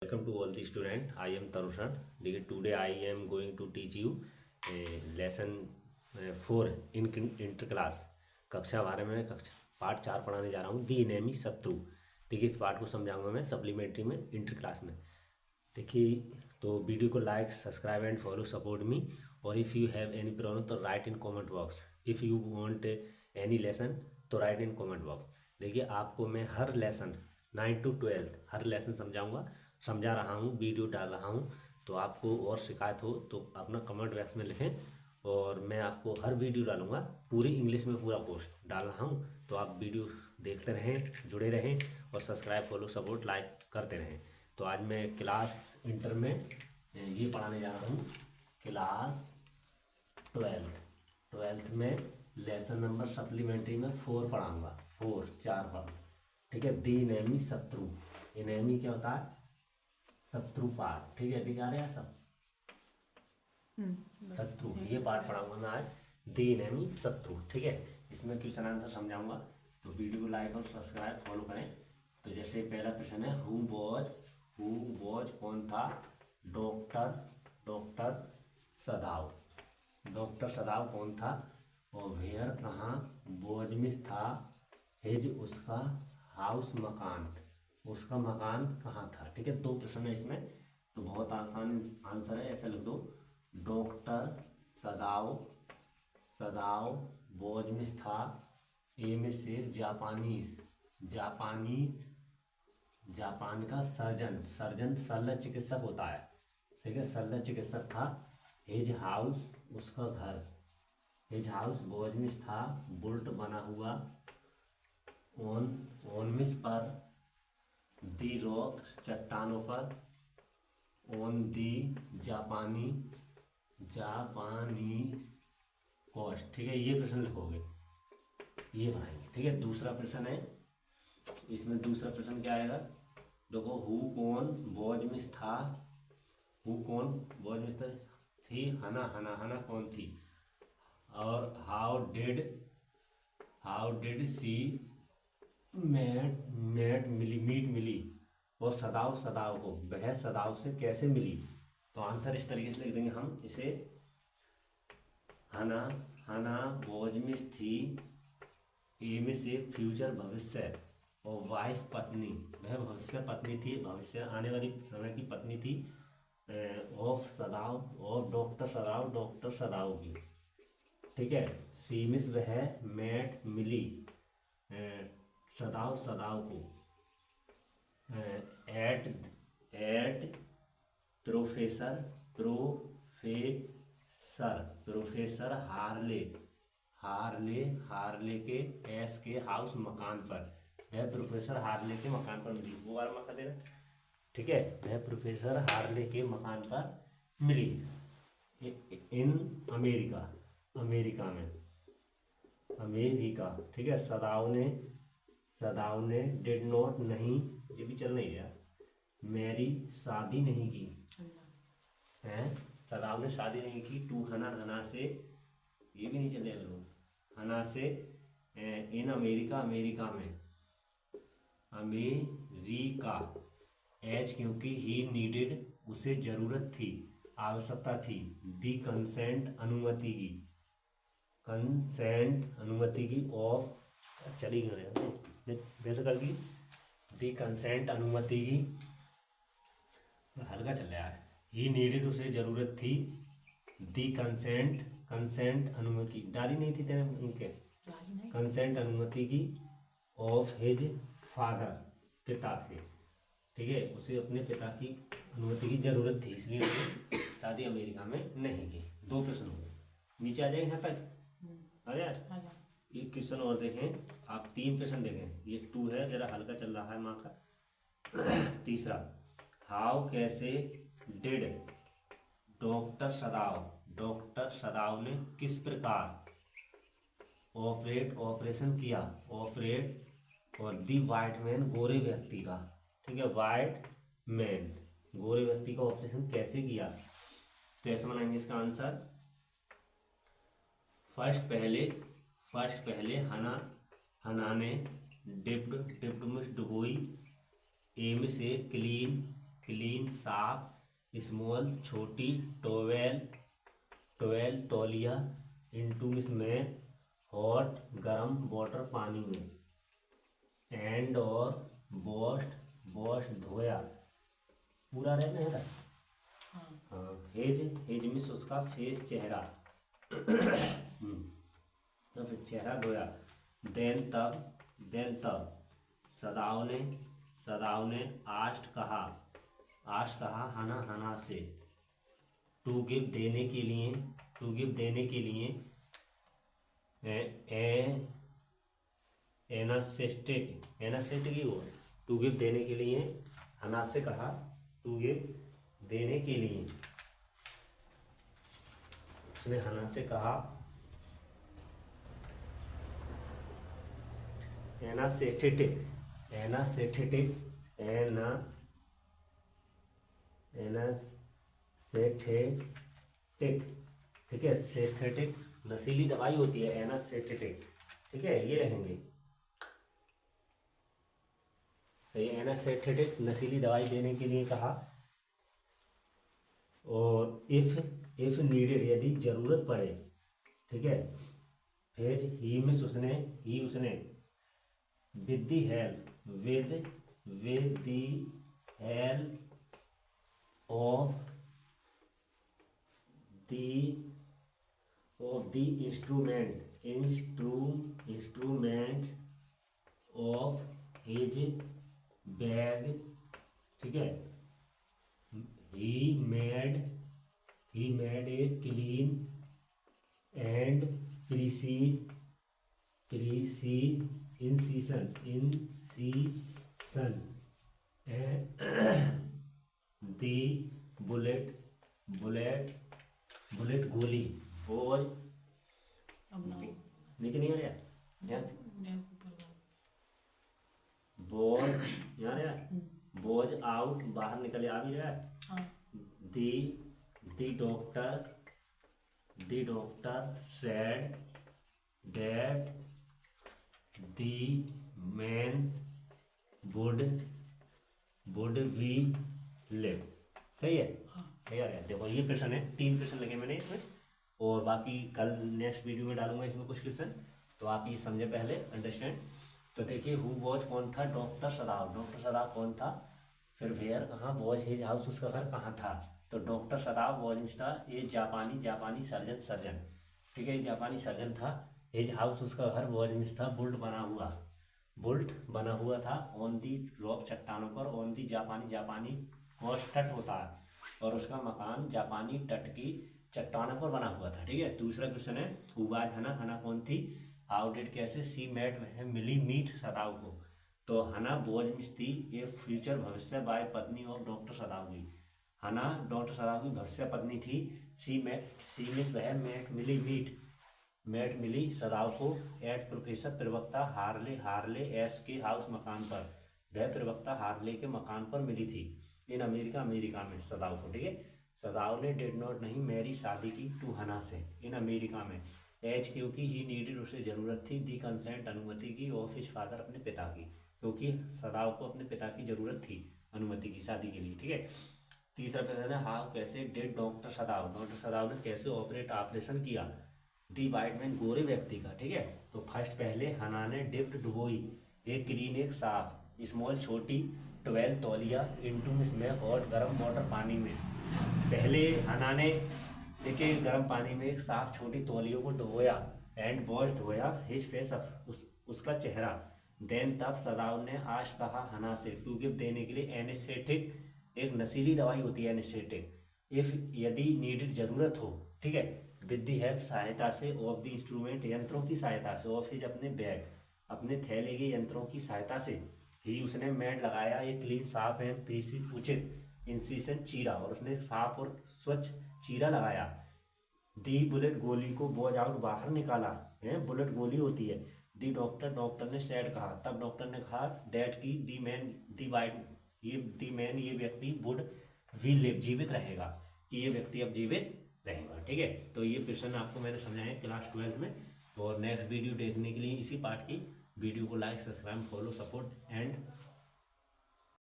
Welcome to all the student. I am Tarushan. Today I am going to teach you lesson 4 in inter class कक्षा 12 में कक्षा part 4 पढ़ाने जा रहा हूँ दी नेमी शत्रु। देखिए इस पार्ट को समझाऊंगा मैं सप्लीमेंट्री में इंटर क्लास में। देखिए तो वीडियो को like subscribe and follow support me और if you have any problem तो write in comment box. If you want any lesson तो राइट इन कमेंट बॉक्स। देखिए आपको मैं हर लेसन 9 to 12 हर लेसन समझा रहा हूँ, वीडियो डाल रहा हूँ। तो आपको और शिकायत हो तो अपना कमेंट बॉक्स में लिखें और मैं आपको हर वीडियो डालूँगा। पूरी इंग्लिश में पूरा कोर्स डाल रहा हूँ, तो आप वीडियो देखते रहें, जुड़े रहें और सब्सक्राइब फॉलो सपोर्ट लाइक करते रहें। तो आज मैं क्लास इंटर में ये पढ़ाने जा रहा हूँ क्लास 12th में लेसन नंबर सप्लीमेंट्री में 4 पढ़ाऊँगा। 4 पढ़ ठीक है। दी नेमी शत्रु, ये नेमी क्या होता है? शत्रु पाठ। ठीक है, दिखा रहे हैं सब शत्रु, ये पाठ पढ़ाऊंगा मैं आज दी नेमी शत्रु। ठीक है, इसमें क्वेश्चन आंसर समझाऊंगा, तो वीडियो को लाइक और सब्सक्राइब फॉलो करें। तो जैसे पहला क्वेश्चन है हु वॉज कौन था? डॉक्टर सदाव। डॉक्टर सदाव कौन था? और वेयर कहाँ? वॉज मिस था हिज, उसका हाउस मकान, उसका मकान कहाँ था। ठीक है, 2 प्रश्न है इसमें, तो बहुत आसान आंसर है। ऐसा लिख दो डॉक्टर सदाव वॉज मिस था ए में से जापान का सर्जन शल्य चिकित्सक होता है। ठीक है, शल्य चिकित्सक था। हिज हाउस, उसका घर, हिज हाउस वॉज मिस था बुल्ट बना हुआ ऑन मिस पर, दी रॉक चट्टानों पर, ऑन दी जापानी कोस्ट। ठीक है, ये प्रश्न लिखोगे, ये बनाएंगे। ठीक है, दूसरा प्रश्न है, इसमें दूसरा प्रश्न क्या आएगा? देखो हु कौन वॉज मिस था, हु कौन वॉज मिस थी? हना कौन थी? और हाउ डिड सी मीट मिली। और सदाव को वह सदाव से कैसे मिली? तो आंसर इस तरीके से लिख देंगे हम इसे, हना वॉज मिस थी ए में से फ्यूचर भविष्य और वाइफ पत्नी, वह भविष्य पत्नी थी, भविष्य आने वाली समय की पत्नी थी ऑफ डॉक्टर सदाव की। ठीक है, सी मिस वह मेट मिली सदाव को एट प्रोफेसर हार्ले के एस के हाउस मकान पर, वह प्रोफेसर हार्ले के मकान पर मिली। वो बार मौका देना। ठीक है, वह प्रोफेसर हार्ले के मकान पर मिली इन अमेरिका। ठीक है, सदाव ने डिड नॉट नहीं, ये भी चल नहीं गया, मेरी शादी नहीं की है। सदाव ने शादी नहीं की टू हना से, ये भी नहीं चलेगा, हना से इन अमेरिका एज, क्योंकि ही नीडेड, उसे जरूरत थी, आवश्यकता थी, दी कंसेंट अनुमति की ऑफ, चली गई वैसे कर दी, दी कंसेंट अनुमति की, हल्का चल रहा है। ही नीडेड, उसे जरूरत थी, दी कंसेंट अनुमति डाली नहीं थी तेरे उनके, कंसेंट अनुमति की ऑफ हिज फादर, पिता के। ठीक है, उसे अपने पिता की अनुमति की जरूरत थी, इसलिए उसने शादी अमेरिका में नहीं की। 2 प्रश्न हो गए, नीचे आ जाए यहाँ तक आ जाए। एक क्वेश्चन और देखें आप, 3 प्रश्न देखें, ये 2 है, जरा हल्का चल रहा है माँ का। तीसरा, हाउ कैसे डिड डॉक्टर सदाव ने किस प्रकार ऑपरेशन किया, और दी वाइट मैन, गोरे व्यक्ति का। ठीक है, वाइट मैन गोरे व्यक्ति का ऑपरेशन कैसे किया? तो ऐसे बनाएंगे इसका आंसर। फर्स्ट पहले हना ने डिप्ड में डुबोई, एम से क्लीन साफ, स्मॉल छोटी, टोवेल तौलिया, इनटू इसमें, हॉट गरम वाटर पानी में, एंड और वॉश्ड धोया, पूरा रहना है। हाँ, हेज मिस उसका फेस चेहरा, तो फिर चेहरा धोया। देन तब सदाव ने आस्ट कहा हना से, टू गिव देने के लिए, एनासेस्टिक ही हुआ, टू गिव देने के लिए, हना से कहा टू गिव देने के लिए, उसने हना से कहा एनासेथेटिक, ठीक है। सेथेटिक नशीली दवाई होती है, एनासेथेटिक, ठीक है, ये रहेंगे। तो ये एनासेथेटिक नशीली दवाई देने के लिए कहा। और इफ नीडेड, यदि जरूरत पड़े, ठीक है। फिर ही उसने with the help of the instrument of his bag, ठीक है, he made a clean and incision and the bullet गोली और नीचे नहीं आ रहा बोझ आउट, बाहर निकल आ भी रहा है। The doctor said that the man would be live, सही है। यार देखो ये प्रश्न है, 3 प्रश्न लगे मैंने इसमें, और बाकी कल नेक्स्ट वीडियो में डालूंगा इसमें कुछ क्वेश्चन, तो आप ये समझे पहले, अंडरस्टैंड। तो देखिए हु वॉज कौन था, डॉक्टर सदाव कौन था। फिर वेयर कहाँ, वॉज हिज हाउस, उसका घर कहाँ था। तो डॉक्टर सदाव वॉज था ये जापानी सर्जन, ठीक है, जापानी सर्जन था। हिज हाउस उसका घर, वॉज था बुल्ट बना हुआ था, ऑन दी रॉक चट्टानों पर, ऑन दी जापानी कोस्ट तट होता है, और उसका मकान जापानी तट की चट्टानों पर बना हुआ था, ठीक है। दूसरा क्वेश्चन है हु वाज हना कौन थी, हाउ डिड कैसे, सी मेट मिली मीट सदाव को। तो हना बोझ मिस थी, ये फ्यूचर भविष्य बाय पत्नी ऑफ डॉक्टर सदाव की, हना डॉक्टर सदाव की भविष्य पत्नी थी। सी मिस वह मेट मिली सदाव को एट प्रोफेसर प्रवक्ता हार्ले एस के हाउस मकान पर, वह प्रवक्ता हार्ले के मकान पर मिली थी। इन अमेरिका में सदाव को, ठीक है। सदाव ने डिड नॉट नहीं मैरी शादी की टू हना से, इन अमेरिका में, एज क्योंकि ही नीडेड उसे जरूरत थी, दी कंसेंट अनुमति की, ऑफ हिज फादर अपने पिता की, क्योंकि सदाव को अपने पिता की जरूरत थी अनुमति की शादी के लिए, ठीक है। तीसरा प्रश्न है हाउ कैसे डिड डॉक्टर सदाव ने कैसे ऑपरेशन किया दी वाइट मैन, गोरे व्यक्ति का, ठीक है। तो फर्स्ट पहले हना ने डिप्ड डुबोई, एक क्लीन एक साफ, स्मॉल छोटी, 12 तौलिया, इनटू इसमें हॉट गर्म वाटर पानी में। पहले हना ने देखिए गर्म पानी में एक साफ छोटी तौलियों को डुबोया, एंड वॉश धोया हिज फेस, उसका चेहरा। देन तब सदाव ने आश कहा हना से, टू गिव देने के लिए, एनेस्थेटिक एक नशीली दवाई होती है एनेस्थेटिक, इफ यदि नीडेड जरूरत हो, ठीक है, विद दी हेल्प सहायता से, ऑफ द इंस्ट्रूमेंट यंत्रों की सहायता से, ऑफ हिज अपने बैग अपने थैले के यंत्रों की सहायता से, ही उसने मेड लगाया एक क्लीन साफ एंड प्रीसिज उचित इंसिशन चीरा, और उसने साफ और स्वच्छ चीरा लगाया। दी बुलेट गोली को बोझ आउट बाहर निकाला है, बुलेट गोली होती है। दी डॉक्टर ने सैड कहा, तब डॉक्टर ने कहा डैट की दी मैन ये व्यक्ति वुड वी लिव जीवित रहेगा, कि ये व्यक्ति अब जीवित रहेगा, ठीक है। तो ये क्वेश्चन आपको मैंने समझाया क्लास 12 में। और नेक्स्ट वीडियो देखने के लिए इसी पार्ट की वीडियो को like subscribe follow support and